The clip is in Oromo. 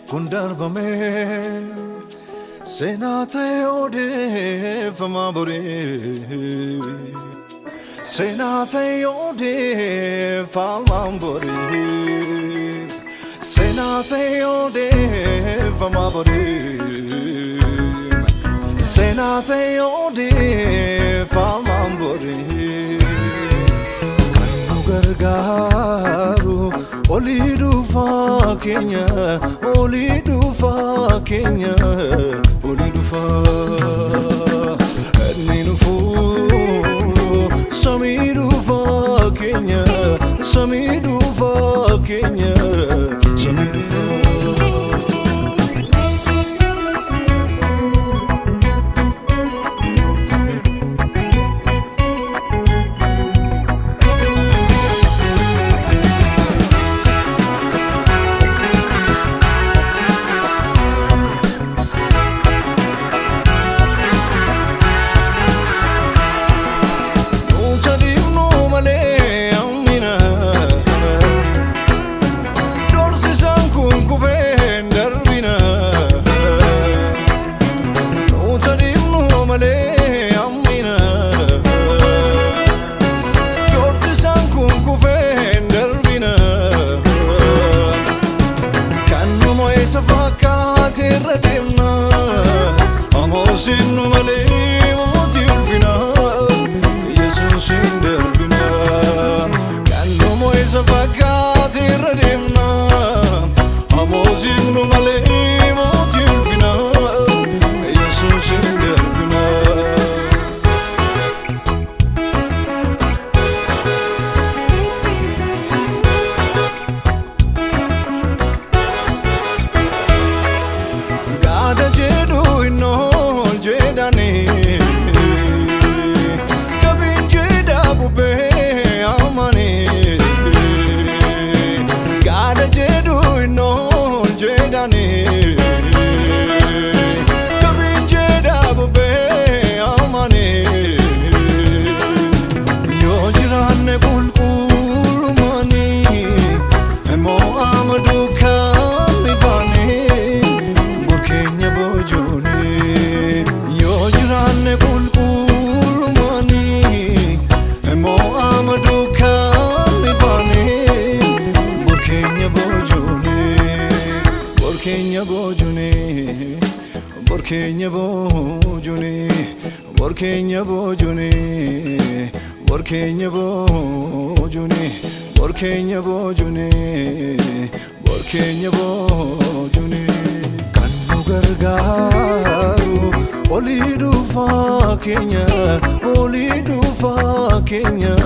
Gundarbame Senate ode famabore Senate ode famambore Senate ode famabore Senate ode famambore Gargaru Olidu fa Kenya Olidu fa Kenya Olidu fa Ninu fu Samidu fa Kenya Samidu fa Kenya Samidu fa Sinu male moti ulfina Jesus in derbina Kanu moisa vakati radimna Amo sinu male moti ulfina Jesus in derbina Gada jedu ino Jedani Kabin jeda bube amani Gada jedu ino jedani Kabin jeda bube amani Yo jirane kulkul mani Emo amadu kamivani Burkenya bojoni Jirane kulkul mani Emo amadu kamivani Burkenya bojone Burkenya bojone Burkenya bojone Burkenya bojone Burkenya bojone Burkenya bojone Burkenya bojone Kanu gargaru Olidu fa Kenya, Olidu fa Kenya.